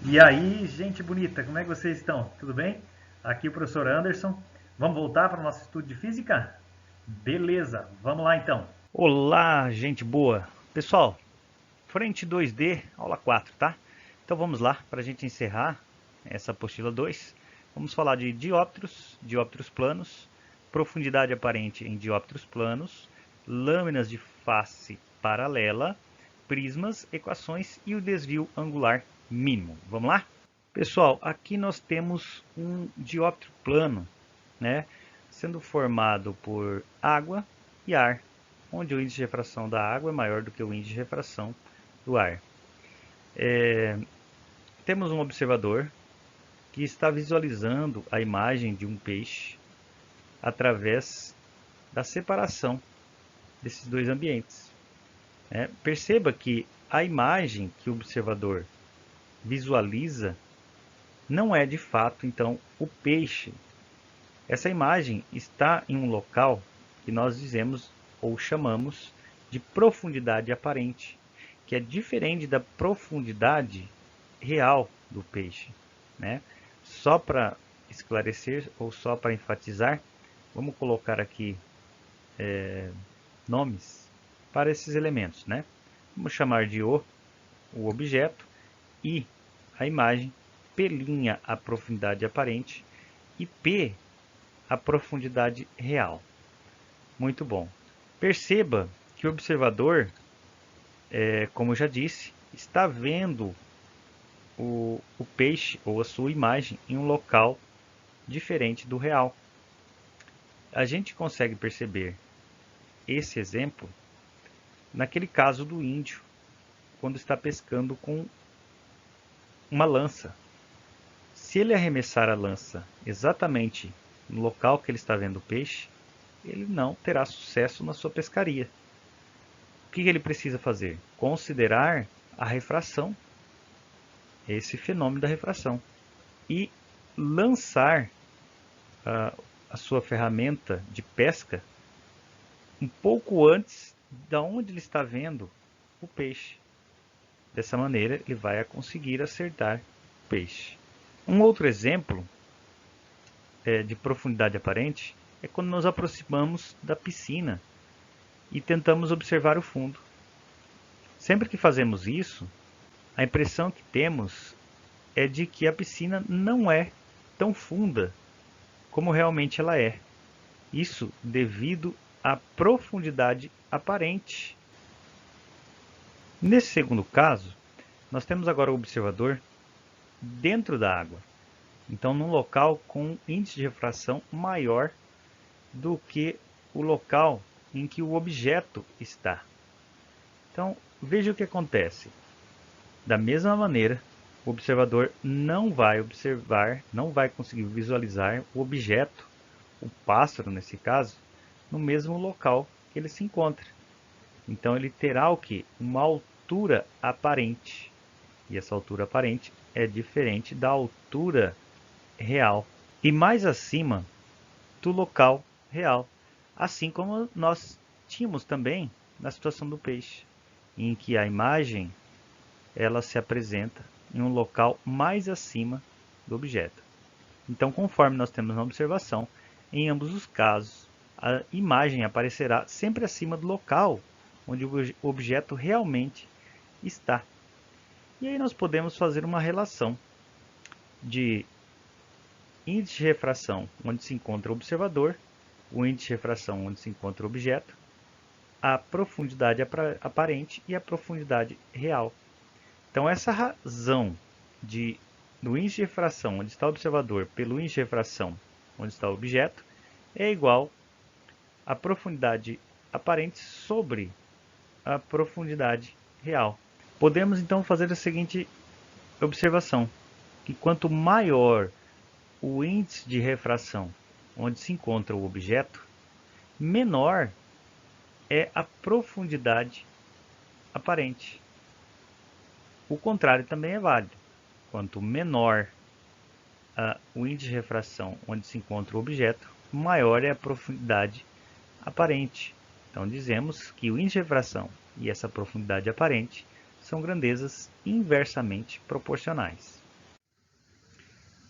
E aí, gente bonita, como é que vocês estão? Tudo bem? Aqui é o professor Anderson. Vamos voltar para o nosso estudo de física? Beleza, vamos lá então. Olá, gente boa. Pessoal, frente 2D, aula 4, tá? Então vamos lá, para a gente encerrar essa apostila 2. Vamos falar de dióptros, dióptros planos, profundidade aparente em dióptros planos, lâminas de face paralela, prismas, equações e o desvio angular mínimo. Vamos lá? Pessoal, aqui nós temos um dióptro plano, né, sendo formado por água e ar, onde o índice de refração da água é maior do que o índice de refração do ar. Temos um observador que está visualizando a imagem de um peixe através da separação desses dois ambientes. Perceba que a imagem que o observador visualiza não é de fato, então, o peixe. Essa imagem está em um local que nós dizemos ou chamamos de profundidade aparente, que é diferente da profundidade real do peixe, né? Só para esclarecer ou só para enfatizar, vamos colocar aqui nomes para esses elementos, né? Vamos chamar de o objeto, I, a imagem, P' a profundidade aparente e P a profundidade real. Muito bom. Perceba que o observador, como eu já disse, está vendo o peixe ou a sua imagem em um local diferente do real. A gente consegue perceber esse exemplo naquele caso do índio, quando está pescando com uma lança. Se ele arremessar a lança exatamente no local que ele está vendo o peixe, ele não terá sucesso na sua pescaria. O que ele precisa fazer? Considerar a refração, esse fenômeno da refração, e lançar a sua ferramenta de pesca um pouco antes da onde ele está vendo o peixe. Dessa maneira, ele vai conseguir acertar o peixe. Um outro exemplo de profundidade aparente é quando nos aproximamos da piscina e tentamos observar o fundo. Sempre que fazemos isso, a impressão que temos é de que a piscina não é tão funda como realmente ela é. Isso devido à profundidade aparente. Nesse segundo caso, nós temos agora o observador dentro da água. Então, num local com índice de refração maior do que o local em que o objeto está. Então, veja o que acontece. Da mesma maneira, o observador não vai observar, não vai conseguir visualizar o objeto, o pássaro nesse caso, no mesmo local que ele se encontra. Então ele terá o que? Uma altura aparente. E essa altura aparente é diferente da altura real. E mais acima do local real. Assim como nós tínhamos também na situação do peixe, em que a imagem ela se apresenta em um local mais acima do objeto. Então, conforme nós temos na observação, em ambos os casos, a imagem aparecerá sempre acima do local onde o objeto realmente está. E aí nós podemos fazer uma relação de índice de refração onde se encontra o observador, o índice de refração onde se encontra o objeto, a profundidade aparente e a profundidade real. Então, essa razão do índice de refração onde está o observador pelo índice de refração onde está o objeto é igual à profundidade aparente sobre a profundidade real. Podemos então fazer a seguinte observação, que quanto maior o índice de refração onde se encontra o objeto, menor é a profundidade aparente. O contrário também é válido. Quanto menor o índice de refração onde se encontra o objeto, maior é a profundidade aparente. Então dizemos que o índice de refração e essa profundidade aparente são grandezas inversamente proporcionais.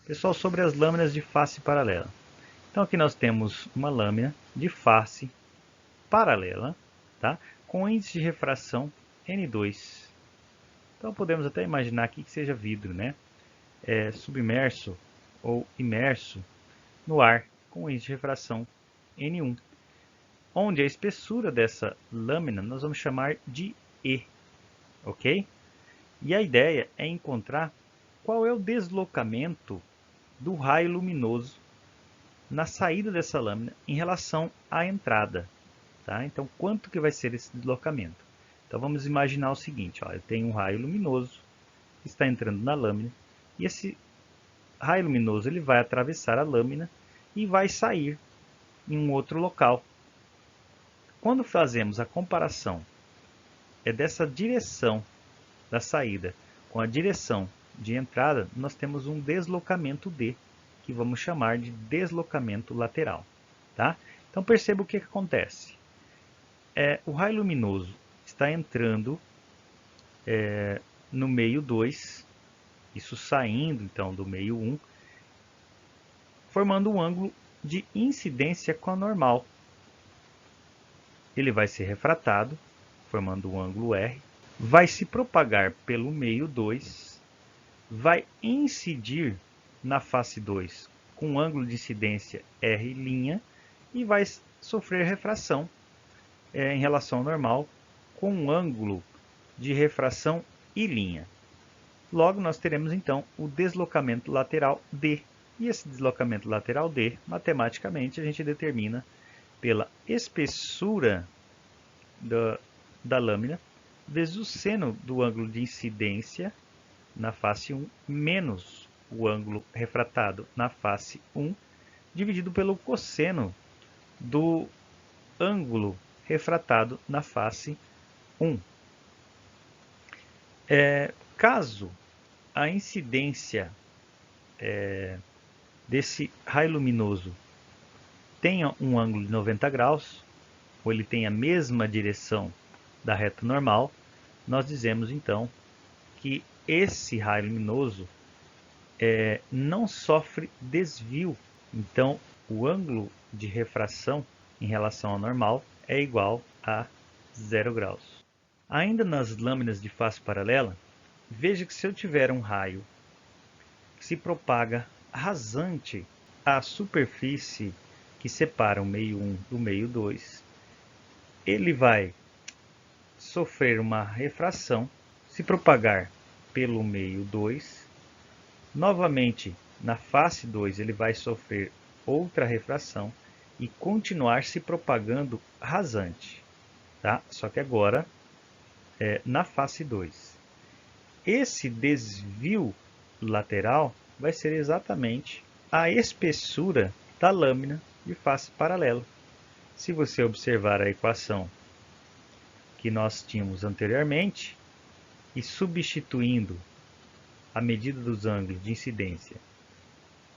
Pessoal, sobre as lâminas de face paralela. Então aqui nós temos uma lâmina de face paralela, tá? Com índice de refração N2. Então podemos até imaginar aqui que seja vidro, né? Submerso ou imerso no ar com índice de refração N1. Onde a espessura dessa lâmina nós vamos chamar de E, ok? E a ideia é encontrar qual é o deslocamento do raio luminoso na saída dessa lâmina em relação à entrada. Tá? Então, quanto que vai ser esse deslocamento? Então, vamos imaginar o seguinte, ó, eu tenho um raio luminoso que está entrando na lâmina, e esse raio luminoso ele vai atravessar a lâmina e vai sair em um outro local. Quando fazemos a comparação dessa direção da saída com a direção de entrada, nós temos um deslocamento D, que vamos chamar de deslocamento lateral. Tá? Então perceba o que acontece. O raio luminoso está entrando no meio 2, isso saindo então do meio 1, formando um ângulo de incidência com a normal. Ele vai ser refratado, formando um ângulo R, vai se propagar pelo meio 2, vai incidir na face 2 com um ângulo de incidência R' e vai sofrer refração em relação ao normal com um ângulo de refração I'. Logo, nós teremos então o deslocamento lateral D. E esse deslocamento lateral D, matematicamente, a gente determina pela espessura da lâmina vezes o seno do ângulo de incidência na face 1 menos o ângulo refratado na face 1 dividido pelo cosseno do ângulo refratado na face 1. Caso a incidência desse raio luminoso tenha um ângulo de 90 graus, ou ele tenha a mesma direção da reta normal, nós dizemos então que esse raio luminoso não sofre desvio. Então, o ângulo de refração em relação ao normal é igual a 0 graus. Ainda nas lâminas de face paralela, veja que se eu tiver um raio que se propaga rasante à superfície que separa o meio 1 do meio 2, ele vai sofrer uma refração, se propagar pelo meio 2, novamente na face 2 ele vai sofrer outra refração e continuar se propagando rasante, tá? Só que agora na face 2. Esse desvio lateral vai ser exatamente a espessura da lâmina de face paralela. Se você observar a equação que nós tínhamos anteriormente e substituindo a medida dos ângulos de incidência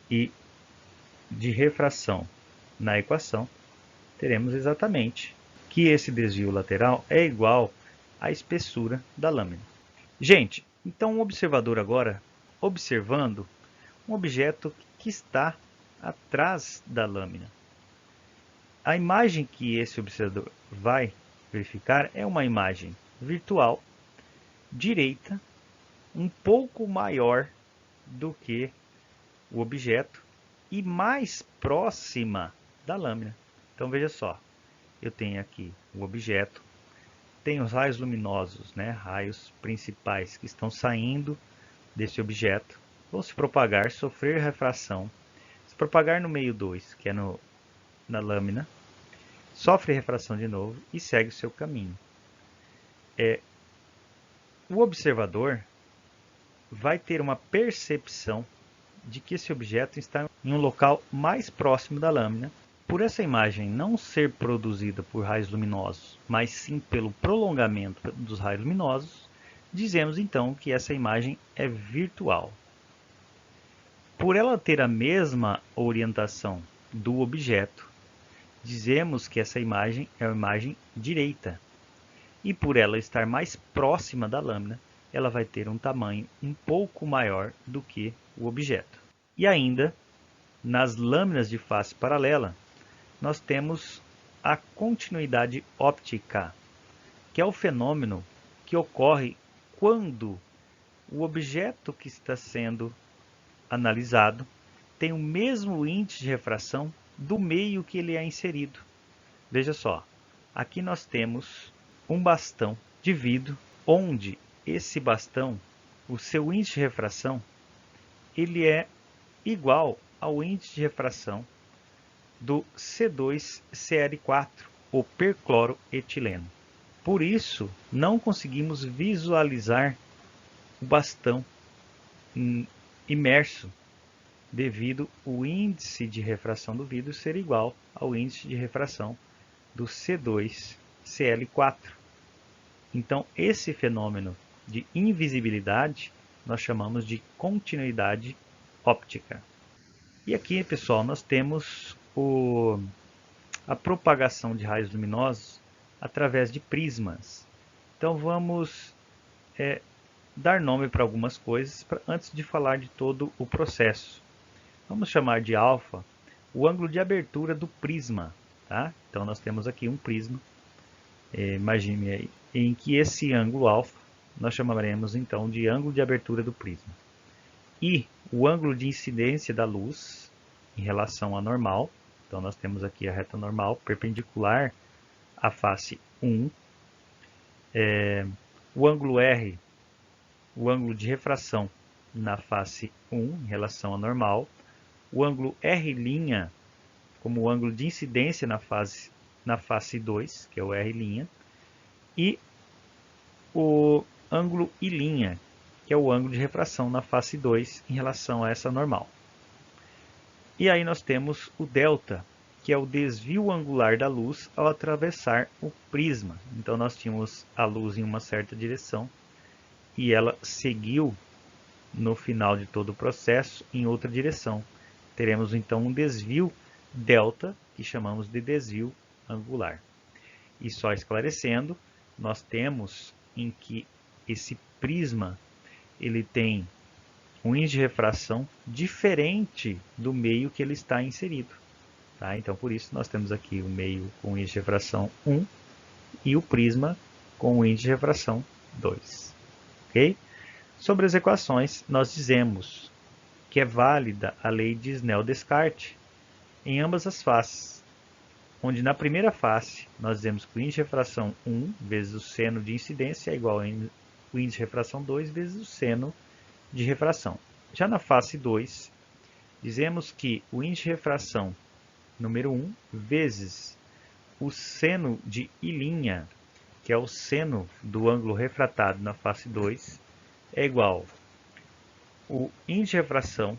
e de refração na equação, teremos exatamente que esse desvio lateral é igual à espessura da lâmina. Gente, então o observador agora observando um objeto que está atrás da lâmina. A imagem que esse observador vai verificar é uma imagem virtual, direita, um pouco maior do que o objeto e mais próxima da lâmina. Então veja só, eu tenho aqui o objeto, tenho os raios luminosos, né, raios principais que estão saindo desse objeto, vão se propagar, sofrer refração, se propagar no meio 2, que é na lâmina, sofre refração de novo e segue o seu caminho. O observador vai ter uma percepção de que esse objeto está em um local mais próximo da lâmina. Por essa imagem não ser produzida por raios luminosos, mas sim pelo prolongamento dos raios luminosos, dizemos então que essa imagem é virtual. Por ela ter a mesma orientação do objeto, dizemos que essa imagem é uma imagem direita. E por ela estar mais próxima da lâmina, ela vai ter um tamanho um pouco maior do que o objeto. E ainda, nas lâminas de face paralela, nós temos a continuidade óptica, que é o fenômeno que ocorre quando o objeto que está sendo analisado tem o mesmo índice de refração do meio que ele é inserido. Veja só, aqui nós temos um bastão de vidro, onde esse bastão, o seu índice de refração, ele é igual ao índice de refração do C2Cl4, o percloroetileno. Por isso, não conseguimos visualizar o bastão imerso, devido ao índice de refração do vidro ser igual ao índice de refração do C2Cl4. Então, esse fenômeno de invisibilidade nós chamamos de continuidade óptica. E aqui, pessoal, nós temos a propagação de raios luminosos através de prismas. Então, vamos dar nome para algumas coisas antes de falar de todo o processo. Vamos chamar de alfa o ângulo de abertura do prisma. Tá? Então, nós temos aqui um prisma. Imagine aí, em que esse ângulo alfa nós chamaremos então de ângulo de abertura do prisma. E o ângulo de incidência da luz em relação à normal. Então, nós temos aqui a reta normal perpendicular à face 1. O ângulo R, o ângulo de refração na face 1 em relação à normal. O ângulo R' como o ângulo de incidência na face 2, que é o R'. E o ângulo I', que é o ângulo de refração na face 2 em relação a essa normal. E aí nós temos o delta, que é o desvio angular da luz ao atravessar o prisma. Então nós tínhamos a luz em uma certa direção e ela seguiu no final de todo o processo em outra direção. Teremos então um desvio delta, que chamamos de desvio angular. E só esclarecendo, nós temos em que esse prisma ele tem um índice de refração diferente do meio que ele está inserido. Tá? Então, por isso, nós temos aqui o meio com índice de refração 1 e o prisma com o índice de refração 2. Okay? Sobre as equações, nós dizemos que é válida a lei de Snell-Descartes em ambas as faces, onde na primeira face nós dizemos que o índice de refração 1 vezes o seno de incidência é igual ao índice de refração 2 vezes o seno de refração. Já na face 2, dizemos que o índice de refração número 1 vezes o seno de I', que é o seno do ângulo refratado na face 2, é igual ao índice de refração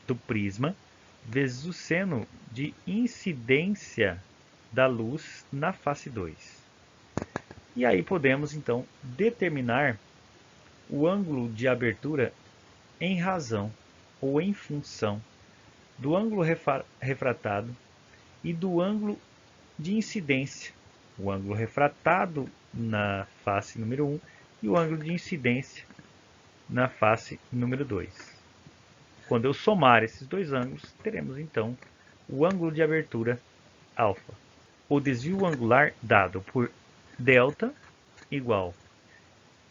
do prisma vezes o seno de incidência da luz na face 2. E aí podemos então determinar o ângulo de abertura em razão ou em função do ângulo refratado e do ângulo de incidência, o ângulo refratado na face número 1 e o ângulo de incidência na face número 2. Quando eu somar esses dois ângulos, teremos então o ângulo de abertura alfa. O desvio angular dado por delta igual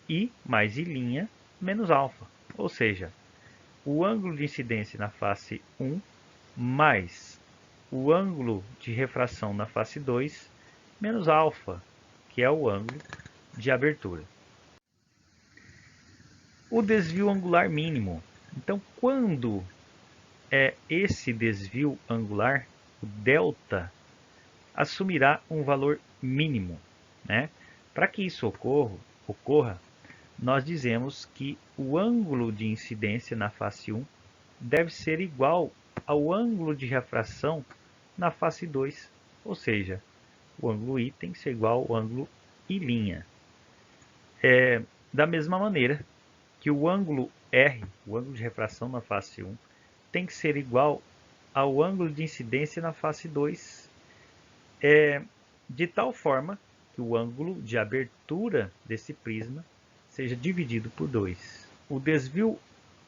I mais I' menos alfa, ou seja, o ângulo de incidência na face 1 mais o ângulo de refração na face 2 menos alfa, que é o ângulo de abertura. O desvio angular mínimo. Então, quando é esse desvio angular, o delta assumirá um valor mínimo. Né? Para que isso ocorra, nós dizemos que o ângulo de incidência na face 1 deve ser igual ao ângulo de refração na face 2, ou seja, o ângulo I tem que ser igual ao ângulo I'. Da mesma maneira que o ângulo R, o ângulo de refração na face 1, tem que ser igual ao ângulo de incidência na face 2, de tal forma que o ângulo de abertura desse prisma seja dividido por 2. O desvio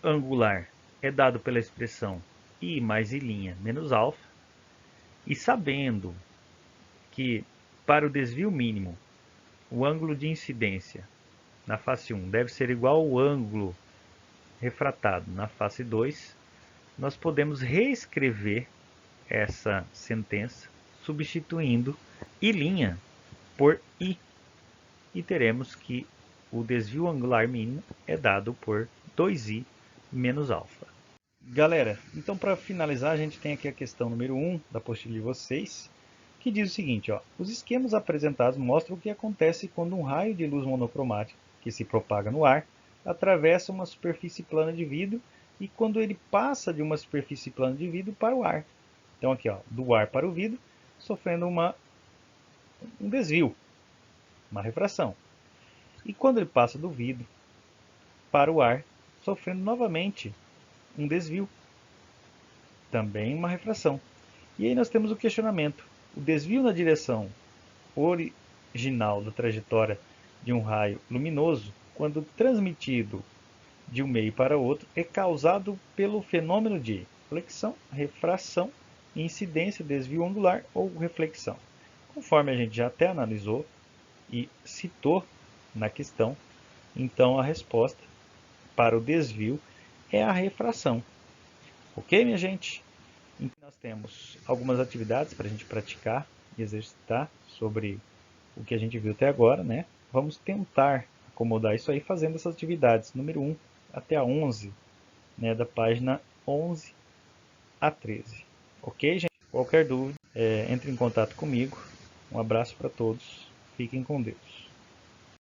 angular é dado pela expressão I mais I' menos alfa, e sabendo que para o desvio mínimo o ângulo de incidência na face 1 deve ser igual ao ângulo refratado na face 2, nós podemos reescrever essa sentença substituindo I' por I, e teremos que o desvio angular mínimo é dado por 2i menos alfa. Galera, então para finalizar a gente tem aqui a questão número 1 da apostila de vocês, que diz o seguinte, ó: os esquemas apresentados mostram o que acontece quando um raio de luz monocromática que se propaga no ar atravessa uma superfície plana de vidro e quando ele passa de uma superfície plana de vidro para o ar. Então aqui, ó, do ar para o vidro, sofrendo um desvio, uma refração. E quando ele passa do vidro para o ar, sofrendo novamente um desvio, também uma refração. E aí nós temos o questionamento: o desvio na direção original da trajetória de um raio luminoso, quando transmitido de um meio para outro, é causado pelo fenômeno de flexão, refração, incidência, desvio angular ou reflexão. Conforme a gente já até analisou e citou na questão, então a resposta para o desvio é a refração. Ok, minha gente? Então, nós temos algumas atividades para a gente praticar e exercitar sobre o que a gente viu até agora, né? Vamos tentar acomodar isso aí fazendo essas atividades, número 1 até a 11, né, da página 11 a 13. Ok, gente? Qualquer dúvida, entre em contato comigo. Um abraço para todos. Fiquem com Deus.